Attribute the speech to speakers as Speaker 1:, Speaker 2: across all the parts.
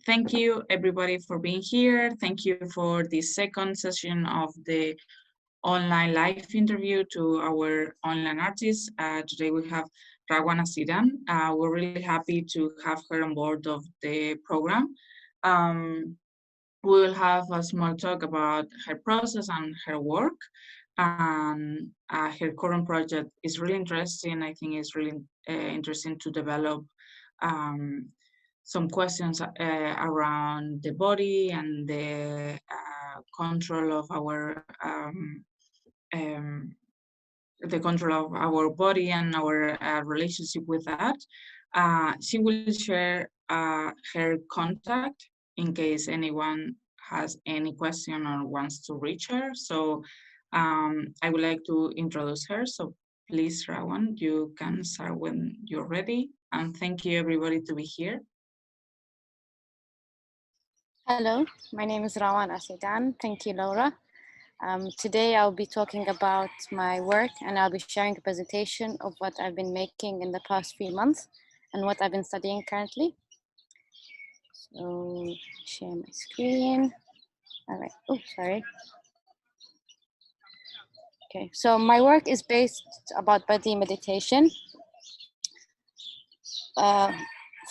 Speaker 1: Thank you everybody for being here. Thank you for the second session of the online live interview to our online artists. Today we have Rawan Aseedan. We're really happy to have her on board of the program. We will have a small talk about her process and her work. And her current project is really interesting. I think it's really interesting to develop some questions around the body and the control of our body and our relationship with that. She will share her contact in case anyone has any question or wants to reach her. So I would like to introduce her. So please, Rawan, you can start when you're ready. And thank you everybody to be here.
Speaker 2: Hello, my name is Rawan Aseedan. Thank you, Laura. Today I'll be talking about my work and I'll be sharing a presentation of what I've been making in the past few months and what I've been studying currently. So share my screen. All right, oh, sorry. Okay, so my work is based about body meditation.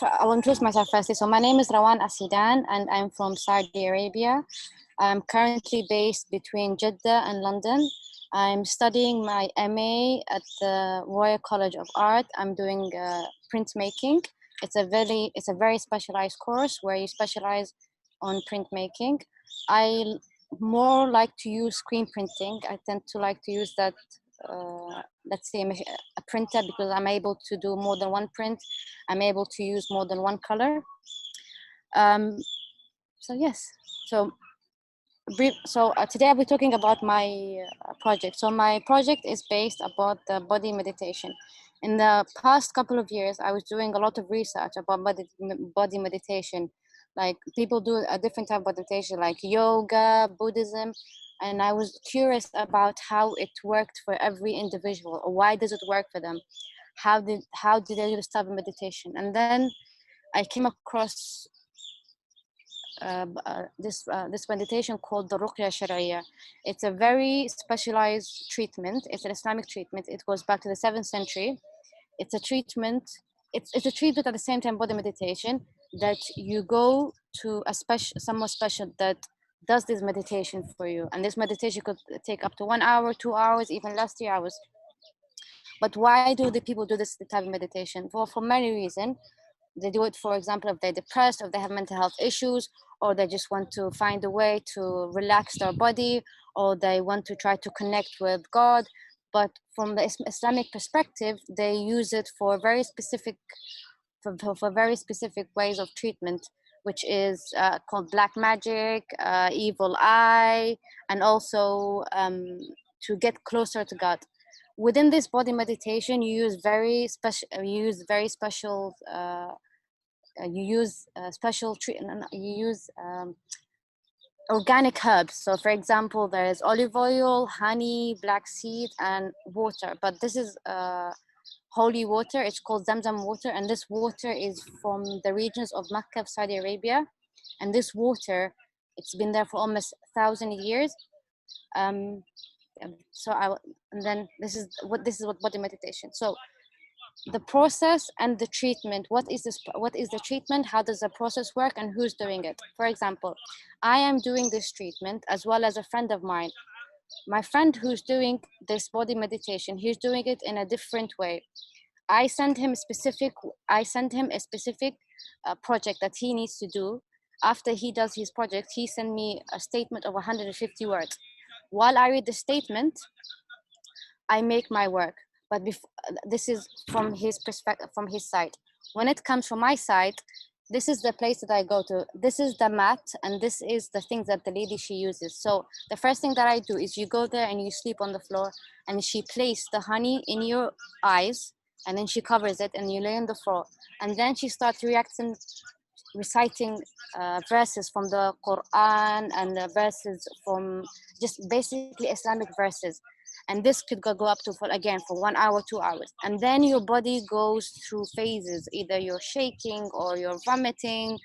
Speaker 2: I'll introduce myself firstly. So my name is Rawan Aseedan and I'm from Saudi Arabia. I'm currently based between Jeddah and London. I'm studying my MA at the Royal College of Art. I'm doing printmaking. It's a very specialized course where you specialize on printmaking. I more like to use screen printing. I tend to like to use that, let's say a printer, because I'm able to do more than one print. I'm able to use more than one color. So yes, so today I'll be talking about my project. So my project is based about the body meditation. In the past couple of years, I was doing a lot of research about body meditation. Like people do a different type of meditation, like yoga, Buddhism, and I was curious about how it worked for every individual, or why does it work for them? How did they do this type of meditation? And then I came across this meditation called the Ruqya Shari'ah. It's a very specialized treatment. It's an Islamic treatment. It goes back to the 7th century. It's a treatment. It's a treatment at the same time body meditation, that you go to someone special that does this meditation for you. And this meditation could take up to 1 hour, 2 hours, even less 3 hours. But why do the people do this type of meditation? Well, for many reasons. They do it, for example, if they're depressed, or if they have mental health issues, or they just want to find a way to relax their body, or they want to try to connect with God. But from the Islamic perspective, they use it for very specific, for very specific ways of treatment, which is called black magic, evil eye, and also to get closer to God. Within this body meditation, you use very special organic herbs. So for example, there is olive oil, honey, black seed, and water. But this is holy water. It's called Zamzam water, and this water is from the regions of Mecca, Saudi Arabia. And this water, it's been there for almost 1,000 years. And then this is what body meditation. So the process and the treatment. What is the treatment? How does the process work, and who's doing it? For example, I am doing this treatment as well as a friend of mine. My friend who's doing this body meditation, he's doing it in a different way. I send him a specific project that he needs to do. After he does his project, he sends me a statement of 150 words. While I read the statement, I make my work. But this is from his perspective, from his side. When it comes from my side, this is the place that I go to. This is the mat, and this is the things that the lady she uses. So the first thing that I do is you go there and you sleep on the floor, and she places the honey in your eyes, and then she covers it, and you lay on the floor. And then she starts reciting verses from the Quran and verses from just basically Islamic verses. And this could go up to, for 1 hour, 2 hours. And then your body goes through phases. Either you're shaking, or you're vomiting,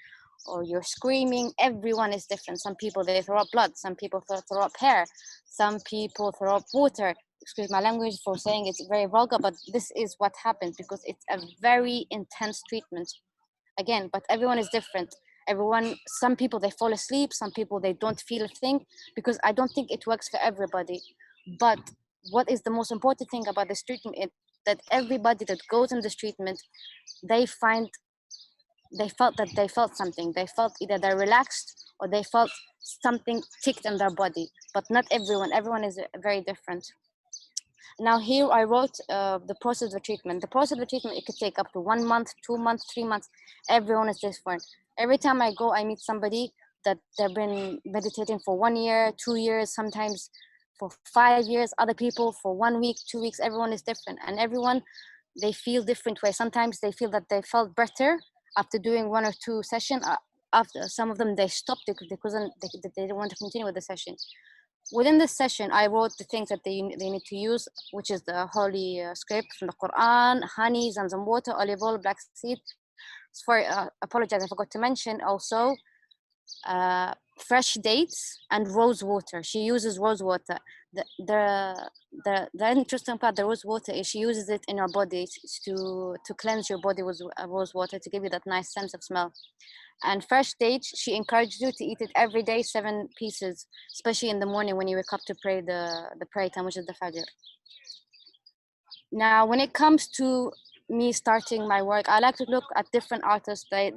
Speaker 2: or you're screaming. Everyone is different. Some people, they throw up blood. Some people throw up hair. Some people throw up water. Excuse my language for saying it's very vulgar, but this is what happens because it's a very intense treatment. Again, but everyone is different. Some people, they fall asleep. Some people, they don't feel a thing, because I don't think it works for everybody. But what is the most important thing about this treatment is that everybody that goes in this treatment, they felt that they felt something. They felt either they're relaxed or they felt something ticked in their body, but not everyone. Everyone is very different. Now here I wrote the process of the treatment. The process of the treatment, it could take up to 1 month, 2 months, 3 months. Everyone is different. Every time I go, I meet somebody that they've been meditating for 1 year, 2 years, sometimes for 5 years. Other people for 1 week, 2 weeks. Everyone is different, and everyone, they feel different ways. Sometimes they feel that they felt better after doing 1 or 2 sessions. After some of them, they stopped because they didn't want to continue with the session. Within this session, I wrote the things that they need to use, which is the holy script from the Quran, honey, zamzam water, olive oil, black seed. Sorry, apologize, I forgot to mention also fresh dates and rose water. She uses rose water. The interesting part, the rose water, is she uses it in her body to cleanse your body with rose water, to give you that nice sense of smell. And fresh dates, she encourages you to eat it every day, 7 pieces, especially in the morning when you wake up to pray the prayer time, which is the Fajr. Now, when it comes to me starting my work, I like to look at different artists that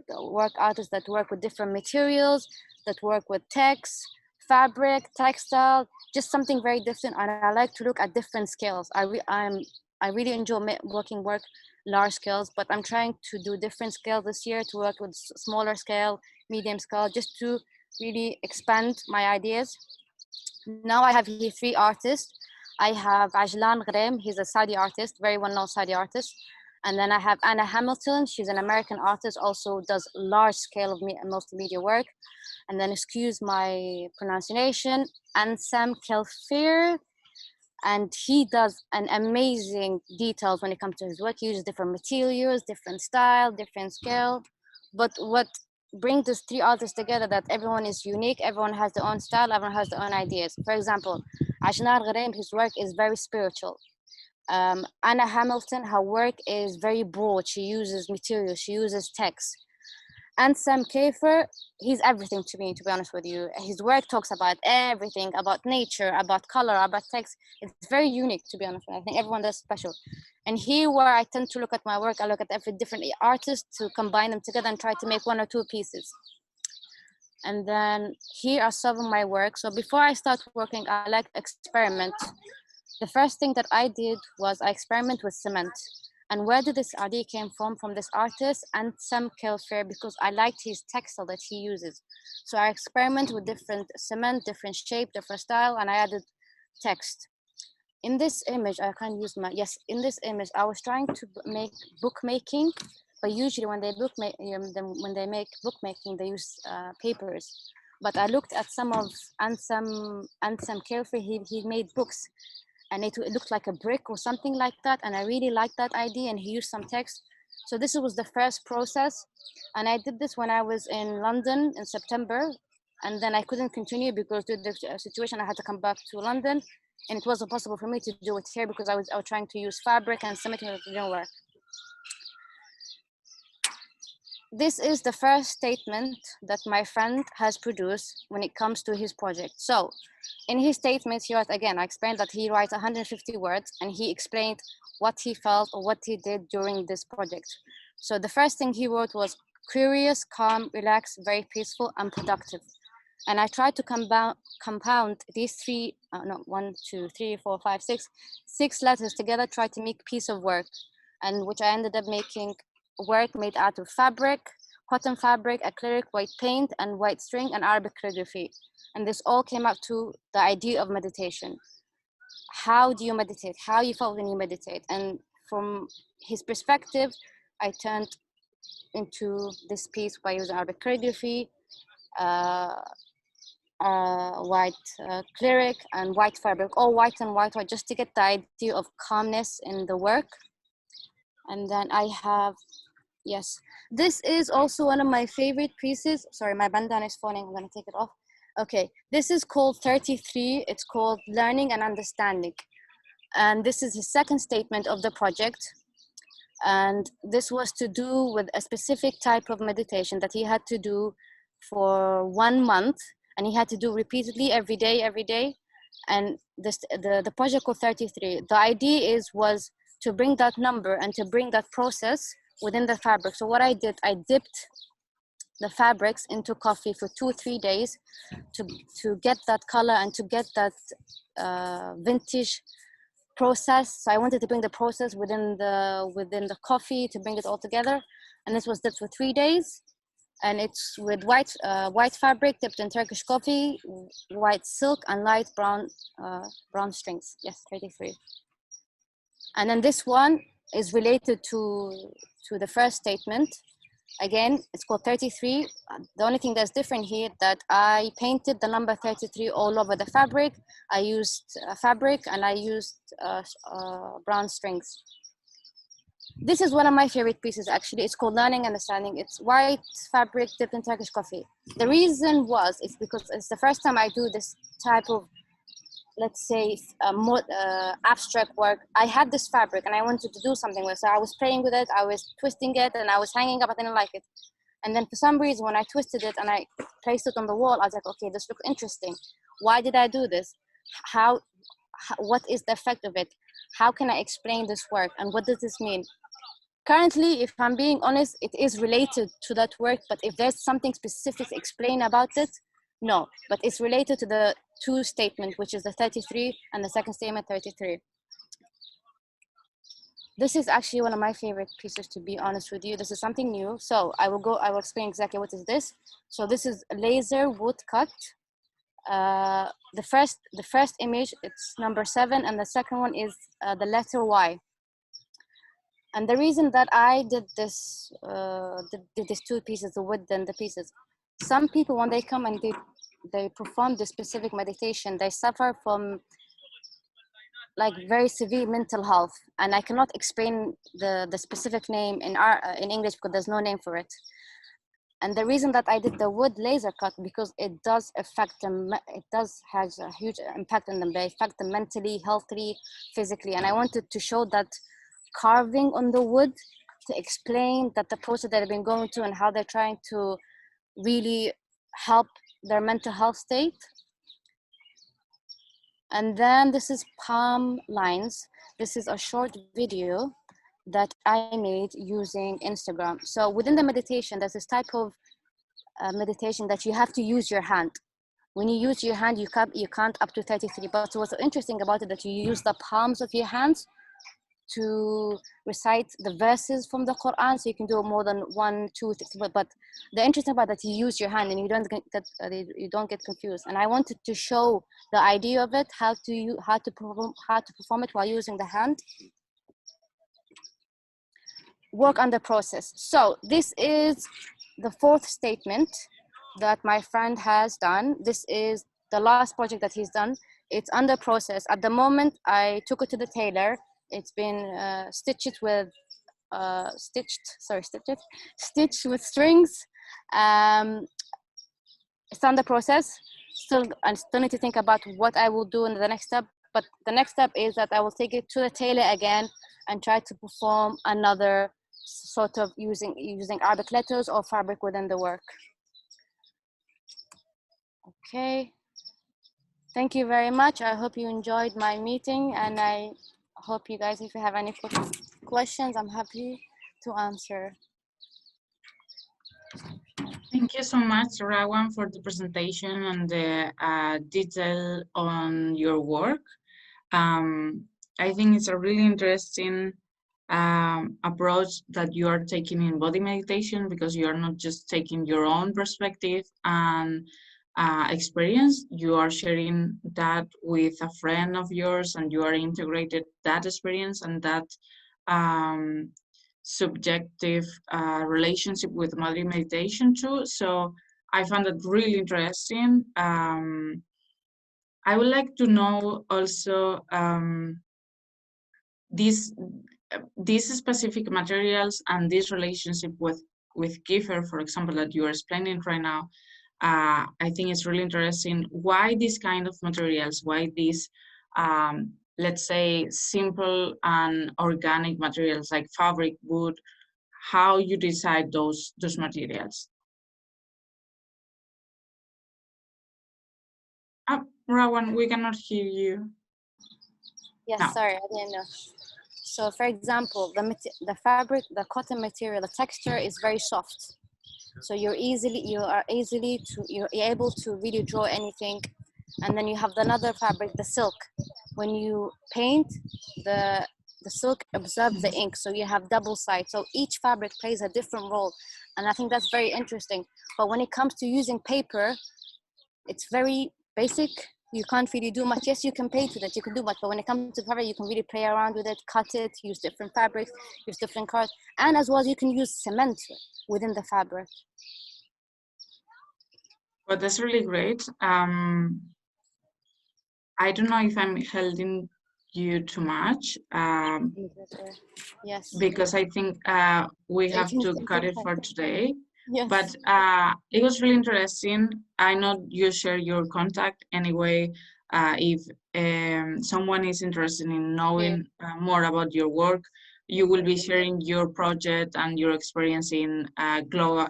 Speaker 2: work with different materials, that work with text, fabric, textile, just something very different. And I like to look at different scales. I really enjoy work large scales, but I'm trying to do different scales this year, to work with smaller scale, medium scale, just to really expand my ideas. Now I have here 3 artists. I have Ajlan Ghrem, he's a Saudi artist, very well-known Saudi artist. And then I have Anna Hamilton, she's an American artist, also does large scale of multimedia work. And then, excuse my pronunciation, Ansam Kelfir, and he does an amazing details when it comes to his work. He uses different materials, different style, different scale. But what brings these 3 artists together, that everyone is unique, everyone has their own style, everyone has their own ideas. For example, Ajnar Ghareem, his work is very spiritual. Anna Hamilton, her work is very broad. She uses materials, she uses text. And Sam Kafer, he's everything to me, to be honest with you. His work talks about everything, about nature, about color, about text. It's very unique, to be honest. I think everyone does special. And here, where I tend to look at my work, I look at every different artist to combine them together and try to make 1 or 2 pieces. And then here are some of my work. So before I start working, I like to experiment. The first thing that I did was I experiment with cement. And where did this idea came from this artist, and Sam Kelfair, because I liked his textile that he uses. So I experiment with different cement, different shape, different style, and I added text. In this image, I can't use my, yes, in this image, I was trying to make bookmaking, but usually when they make bookmaking, they use papers. But I looked at some of Ansam Kelfair, he made books. And it looked like a brick or something like that. And I really liked that idea, and he used some text. So this was the first process. And I did this when I was in London in September. And then I couldn't continue because due to the situation, I had to come back to London. And it wasn't possible for me to do it here because I was trying to use fabric and something that didn't work. This is the first statement that my friend has produced when it comes to his project. So in his statements, he wrote, again, I explained that he writes 150 words, and he explained what he felt or what he did during this project. So the first thing he wrote was curious, calm, relaxed, very peaceful, and productive. And I tried to compound these 3, 1, 2, 3, 4, 5, 6 letters together, try to make a piece of work, and which I ended up making work made out of fabric, cotton fabric, acrylic, white paint, and white string, and Arabic calligraphy. And this all came up to the idea of meditation. How do you meditate? How you felt when you meditate? And from his perspective, I turned into this piece by using Arabic calligraphy, white acrylic, and white fabric, all white and white, just to get the idea of calmness in the work. And then I have Yes, this is also one of my favorite pieces. Sorry, my bandana is falling. I'm gonna take it off. Okay, this is called 33. It's called Learning and Understanding. And this is his second statement of the project. And this was to do with a specific type of meditation that he had to do for 1 month. And he had to do repeatedly every day. And the project called 33, the idea was to bring that number and to bring that process within the fabric. So what I did, I dipped the fabrics into coffee for 2-3 days to get that color and to get that vintage process. So I wanted to bring the process within the coffee to bring it all together. And this was dipped for 3 days. And it's with white fabric dipped in Turkish coffee, white silk, and light brown strings. Yes, 33. And then this one is related to the first statement. Again, it's called 33. The only thing that's different here that I painted the number 33 all over the fabric. I used fabric and I used brown strings. This is one of my favorite pieces, actually. It's called Learning and Understanding. It's white fabric dipped in Turkish coffee. The reason it's because it's the first time I do this type of, let's say, more abstract work. I had this fabric and I wanted to do something with it. So I was playing with it, I was twisting it, and I was hanging up. I didn't like it. And then for some reason, when I twisted it and I placed it on the wall, I was like, okay, this looks interesting. Why did I do this? What is the effect of it? How can I explain this work? And what does this mean? Currently, if I'm being honest, it is related to that work, but if there's something specific to explain about it, no. But it's related to the two statement, which is the 33 and the second statement, 33. This is actually one of my favorite pieces, to be honest with you. This is something new. So I will explain exactly what is this. So this is laser woodcut. The first image, it's number 7, and the second one is the letter Y. And the reason that I did this, did these two pieces, the wood and the pieces, some people, when they come and they perform this specific meditation, they suffer from like very severe mental health. And I cannot explain the specific name in English because there's no name for it. And the reason that I did the wood laser cut, because it does affect them, has a huge impact on them. They affect them mentally, healthily, physically. And I wanted to show that carving on the wood to explain that the process that they've been going through and how they're trying to really help their mental health state. And then this is palm lines. This is a short video that I made using Instagram. So within the meditation, there's this type of meditation that you have to use your hand. When you use your hand, you count up to 33. But what's so interesting about it that you use the palms of your hands to recite the verses from the Quran, so you can do more than 1, 2, 3. But the interesting part that you use your hand and you don't get confused. And I wanted to show the idea of it, how to perform it while using the hand. Work on the process. So this is the 4th statement that my friend has done. This is the last project that he's done. It's under process. At the moment, I took it to the tailor. It's been stitched with strings. It's under process. I still need to think about what I will do in the next step. But the next step is that I will take it to the tailor again and try to perform another sort of using Arabic letters or fabric within the work. Okay. Thank you very much. I hope you enjoyed my meeting, and I hope you guys, if you have any questions, I'm happy to answer.
Speaker 1: Thank you so much, Rawan, for the presentation and the detail on your work. I think it's a really interesting approach that you are taking in body meditation, because you are not just taking your own perspective and experience, you are sharing that with a friend of yours, and you are integrated that experience and that subjective relationship with body meditation too. So I found it really interesting. I would like to know also this these specific materials and this relationship with kefir, for example, that you are explaining right now, I think it's really interesting. Why these kind of materials? Why these, let's say, simple and organic materials like fabric, wood? How you decide those materials? Rawan, we cannot hear you.
Speaker 2: Yes,
Speaker 1: No.
Speaker 2: sorry, I didn't know. So, for example, the fabric, the cotton material, the texture is very soft. So you're able to really draw anything. And then you have another fabric, the silk. When you paint, the silk absorbs the ink, so you have double side. So each fabric plays a different role, and I think that's very interesting. But when it comes to using paper, it's very basic. You can't really do much. Yes, you can paint with it, you can do much, but when it comes to fabric, you can really play around with it, cut it, use different fabrics, use different colors, and as well as you can use cement within the fabric.
Speaker 1: Well, that's really great. I don't know if I'm holding you too much.
Speaker 2: Yes.
Speaker 1: Because I think we have to cut it for today.
Speaker 2: Yes.
Speaker 1: But it was really interesting. I know you share your contact anyway. If someone is interested in knowing more about your work, you will be sharing your project and your experience in Glow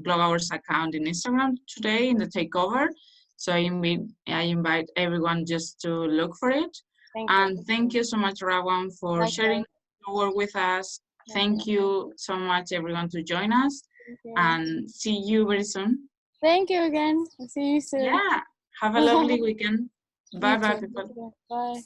Speaker 1: Hours account in Instagram today in the takeover. So I invite everyone just to look for it. Thank you so much, Rawan, for sharing your work with us. Thank you so much, everyone, to join us, and see you very soon.
Speaker 2: Thank you again. See you soon.
Speaker 1: Yeah, have a lovely weekend. Bye-bye, people.
Speaker 2: Bye.